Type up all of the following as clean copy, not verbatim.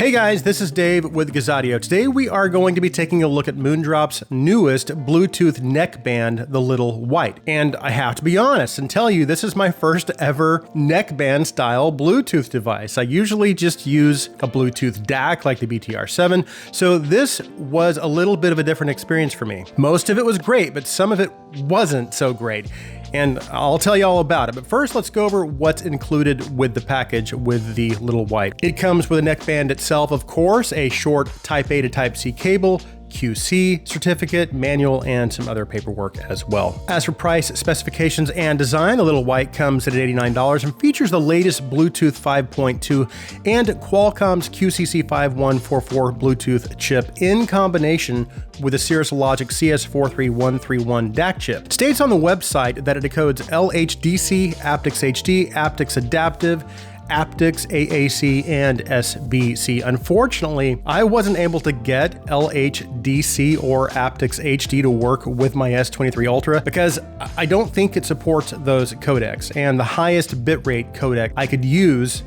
Hey guys, this is Dave with Gazaudio. Today we are going to be taking a look at Moondrop's newest Bluetooth neckband, the Little White. And I have to be honest and tell you, this is my first ever neckband style Bluetooth device. I usually just use a Bluetooth DAC like the BTR7, so this was a little bit of a different experience for me. Most of it was great, but some of it wasn't so great. And I'll tell you all about it. But first, let's go over what's included with the package with the Little White. It comes with a neckband itself, of course, a short Type A to Type C cable, QC certificate, manual, and some other paperwork as well. As for price, specifications, and design, the Little White comes at $89 and features the latest Bluetooth 5.2 and Qualcomm's QCC5144 Bluetooth chip in combination with a Cirrus Logic CS43131 DAC chip. It states on the website that it decodes LHDC, aptX HD, aptX Adaptive, aptX, AAC, and SBC. Unfortunately, I wasn't able to get LHDC or aptX HD to work with my S23 Ultra because I don't think it supports those codecs, and the highest bitrate codec I could use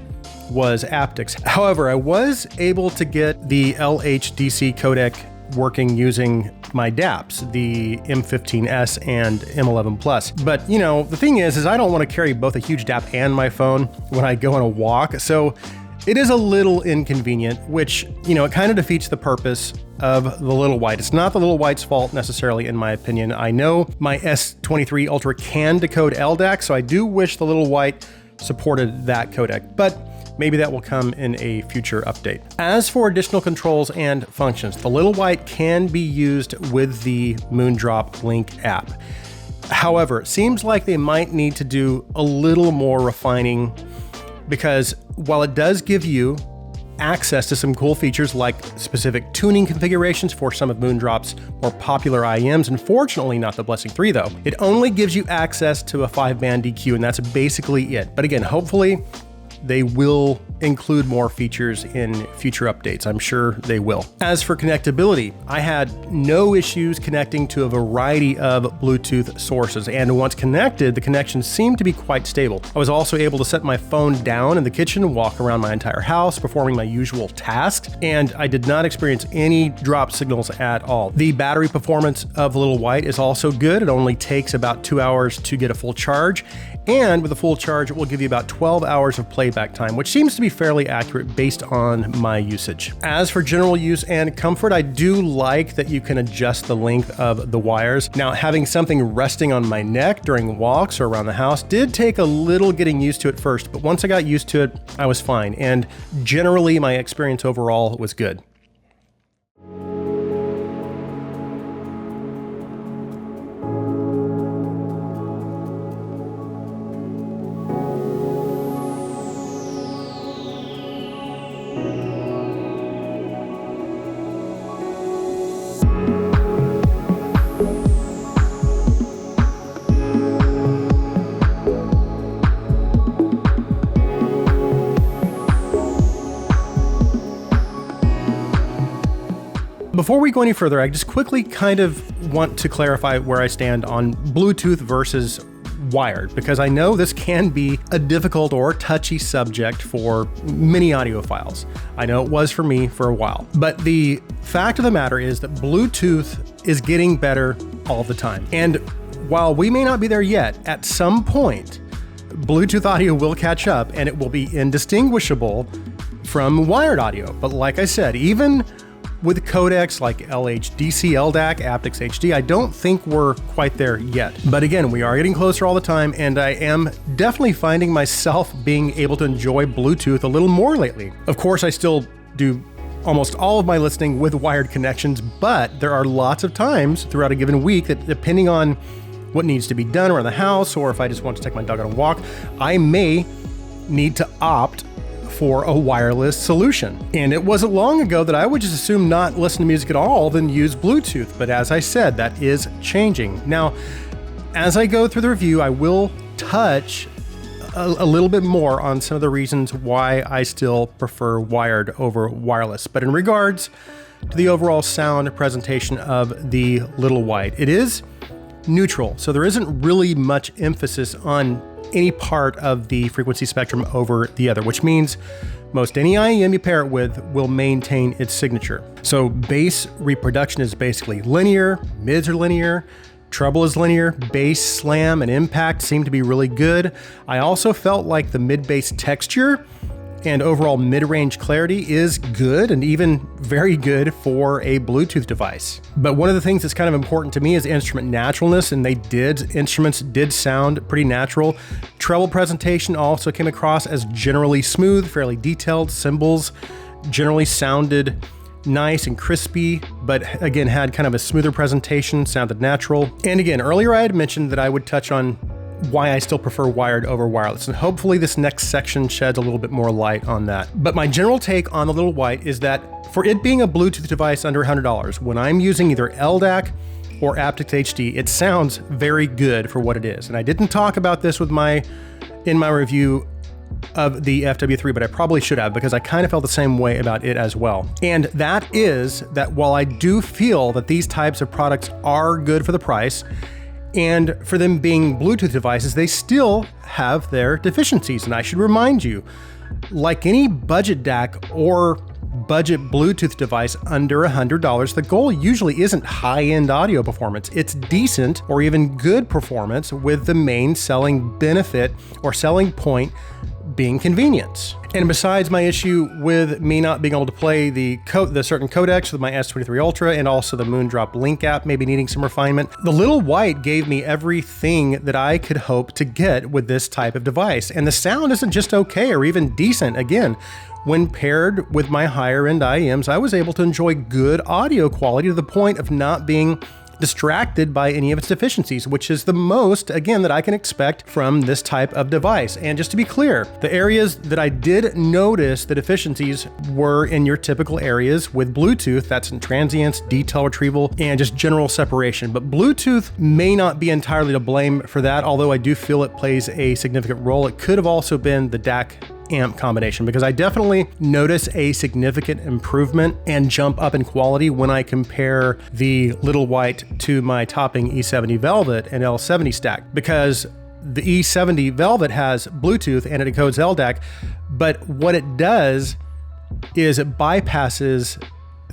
was aptX. However, I was able to get the LHDC codec working using my DAPs, the M15S and M11 Plus. But you know, the thing is I don't want to carry both a huge DAP and my phone when I go on a walk, so it is a little inconvenient, which, you know, it kind of defeats the purpose of the Little White. It's not the Little White's fault necessarily, in my opinion. I know my S23 Ultra can decode LDAC, so I do wish the Little White supported that codec, but maybe that will come in a future update. As for additional controls and functions, the Little White can be used with the Moondrop Link app. However, it seems like they might need to do a little more refining because while it does give you access to some cool features like specific tuning configurations for some of Moondrop's more popular IEMs, unfortunately not the Blessing 3 though, it only gives you access to a 5-band EQ and that's basically it. But again, hopefully they will include more features in future updates. I'm sure they will. As for connectability, I had no issues connecting to a variety of Bluetooth sources, and once connected, the connection seemed to be quite stable. I was also able to set my phone down in the kitchen, walk around my entire house, performing my usual tasks, and I did not experience any drop signals at all. The battery performance of the Little White is also good. It only takes about 2 hours to get a full charge, and with a full charge, it will give you about 12 hours of playback time, which seems to be fairly accurate based on my usage. As for general use and comfort, I do like that you can adjust the length of the wires. Now, having something resting on my neck during walks or around the house did take a little getting used to at first, but once I got used to it, I was fine, and generally my experience overall was good. Before we go any further, I just quickly kind of want to clarify where I stand on Bluetooth versus wired, because I know this can be a difficult or touchy subject for many audiophiles. I know it was for me for a while, but the fact of the matter is that Bluetooth is getting better all the time. And while we may not be there yet, at some point, Bluetooth audio will catch up and it will be indistinguishable from wired audio. But like I said, even with codecs like LHDC, LDAC, aptX HD, I don't think we're quite there yet. But again, we are getting closer all the time, and I am definitely finding myself being able to enjoy Bluetooth a little more lately. Of course, I still do almost all of my listening with wired connections, but there are lots of times throughout a given week that, depending on what needs to be done around the house, or if I just want to take my dog on a walk, I may need to opt for a wireless solution. And it wasn't long ago that I would just assume not listen to music at all, then use Bluetooth. But as I said, that is changing. Now, as I go through the review, I will touch a little bit more on some of the reasons why I still prefer wired over wireless. But in regards to the overall sound presentation of the Little White, it is neutral. So there isn't really much emphasis on any part of the frequency spectrum over the other, which means most any IEM you pair it with will maintain its signature. So bass reproduction is basically linear, mids are linear, treble is linear, bass, slam, and impact seem to be really good. I also felt like the mid-bass texture and overall mid-range clarity is good and even very good for a Bluetooth device. But one of the things that's kind of important to me is instrument naturalness, and instruments did sound pretty natural. Treble presentation also came across as generally smooth, fairly detailed. Cymbals generally sounded nice and crispy, but again, had kind of a smoother presentation, sounded natural. And again, earlier I had mentioned that I would touch on why I still prefer wired over wireless, and hopefully this next section sheds a little bit more light on that. But my general take on the Little White is that for it being a Bluetooth device under $100, when I'm using either LDAC or aptX HD, it sounds very good for what it is. And I didn't talk about this in my review of the FW3, but I probably should have, because I kind of felt the same way about it as well. And that is that while I do feel that these types of products are good for the price, and for them being Bluetooth devices, they still have their deficiencies. And I should remind you, like any budget DAC or budget Bluetooth device under $100, the goal usually isn't high-end audio performance. It's decent or even good performance, with the main selling benefit or selling point being convenience. And besides my issue with me not being able to play the certain codecs with my S23 Ultra and also the Moondrop Link app maybe needing some refinement, the Little White gave me everything that I could hope to get with this type of device. And the sound isn't just okay or even decent. Again, when paired with my higher end IEMs, I was able to enjoy good audio quality to the point of not being distracted by any of its deficiencies, which is the most, again, that I can expect from this type of device. And just to be clear, the areas that I did notice the deficiencies were in your typical areas with Bluetooth. That's in transients, detail retrieval, and just general separation. But Bluetooth may not be entirely to blame for that, although I do feel it plays a significant role. It could have also been the DAC amp combination, because I definitely notice a significant improvement and jump up in quality when I compare the Little White to my topping E70 Velvet and L70 stack, because the E70 Velvet has Bluetooth and it encodes LDAC, but what it does is it bypasses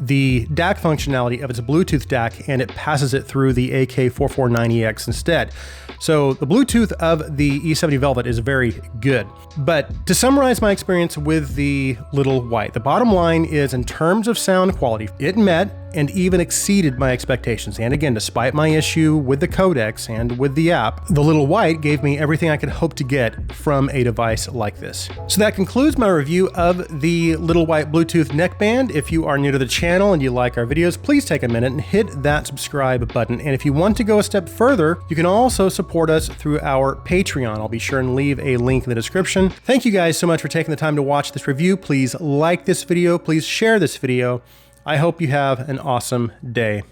the DAC functionality of its Bluetooth DAC and it passes it through the AK449EX instead. So the Bluetooth of the E70 Velvet is very good. But to summarize my experience with the Little White, the bottom line is, in terms of sound quality, it met and even exceeded my expectations. And again, despite my issue with the codecs and with the app, the Little White gave me everything I could hope to get from a device like this. So that concludes my review of the Little White Bluetooth neckband. If you are new to the channel and you like our videos, please take a minute and hit that subscribe button. And if you want to go a step further, you can also support us through our Patreon. I'll be sure and leave a link in the description. Thank you guys so much for taking the time to watch this review. Please like this video. Please share this video. I hope you have an awesome day.